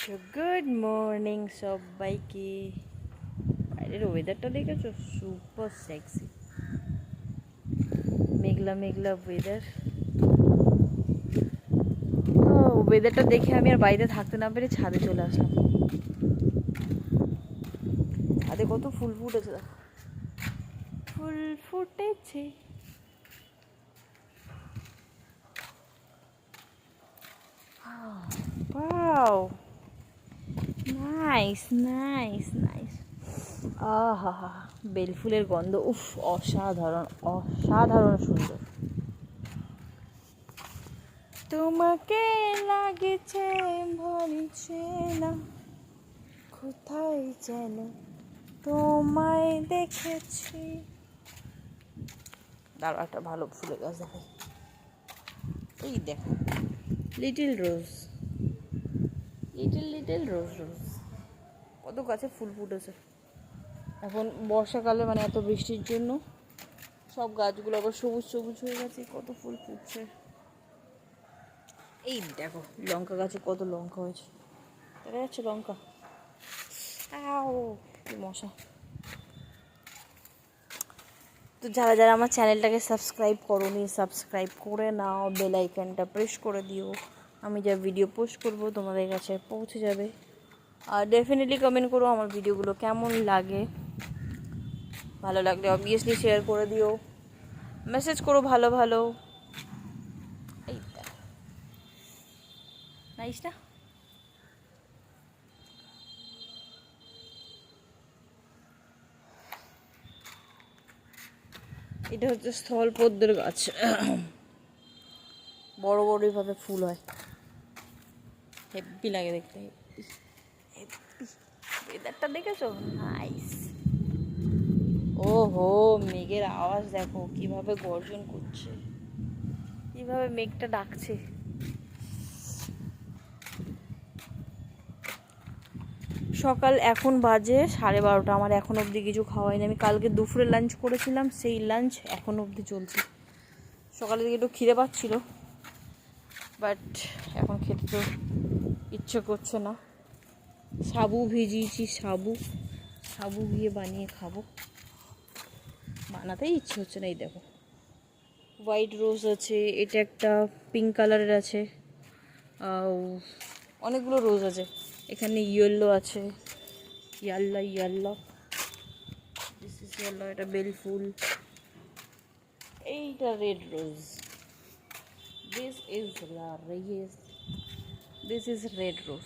So good morning সবাইকে। বাইরের ওয়েদারটা দেখেছো, সুপার সেক্সি, মেঘলা মেঘলা ওয়েদার। ওয়েদারটা দেখে আমি আর বাড়িতে থাকতে না পেরে ছাদে চলে আসলাম। ছাদে কত ফুল ফুটেছে, দেখো ফুল ফুটেছে। Wow, nice nice nice. আহা, বেলফুলের গন্ধ, উফ, অসাধারণ অসাধারণ সুন্দর। তোমাকে লাগেছে ভরিছে না, কোথায় যেন তোমায় দেখেছি। দাঁড়া, একটা ভালো ফুলের গাছ দেখাই। এই দেখো, লিটল রোজ, লিটল লিটল রোজ রোজ। কত গাছে ফুল ফুটেছে। এখন বর্ষাকালে মানে এত বৃষ্টির জন্য সব গাছগুলো আবার সবুজ সবুজ হয়ে গেছে, কত ফুল ফুটছে। এই দেখো, লঙ্কা গাছে কত লঙ্কা হয়েছে, দেখা যাচ্ছে লঙ্কা। কি মশা। তো যারা যারা আমার চ্যানেলটাকে সাবস্ক্রাইব করোনি, সাবস্ক্রাইব করে নাও, বেল আইকনটা প্রেস করে দিও। আমি যা ভিডিও পোস্ট করব তোমাদের কাছে পৌঁছে যাবে। আর ডেফিনেটলি কমেন্ট করো আমার ভিডিওগুলো কেমন লাগে। ভালো লাগলে অবভিয়াসলি শেয়ার করে দিও, মেসেজ করো ভালো ভালো। এই নাইস না? এটা হচ্ছে স্থলপদ্মের গাছ, বড় বড় এইভাবে ফুল হয়, হেব্বি লাগে দেখতে। ওয়েদারটা দেখেছো, নাইস। ওহো, মেঘের আওয়াজ দেখো কিভাবে গর্জন করছে, কিভাবে মেঘটা ডাকছে। সকাল এখন বাজে 12:30। আমার এখন অবধি কিছু খাওয়াইনি। আমি কালকে দুপুরে লাঞ্চ করেছিলাম, সেই লাঞ্চ এখন অবধি চলছে। সকালের দিকে একটু খিদে পাচ্ছিল, বাট এখন খেতে তো ইচ্ছে করছে না। সাবু ভিজিয়েছি, সাবু সাবু দিয়ে বানিয়ে খাবো, বানাতেই ইচ্ছে হচ্ছে না। এই দেখো, হোয়াইট রোজ আছে, এটা একটা পিঙ্ক কালারের আছে, অনেকগুলো রোজ আছে। এখানে ইয়েলো আছে, ইয়াল্লা ইয়াল্লা, দিস ইজ ইয়েলো, এটা বেল ফুল। এইটা red rose, this is red rose.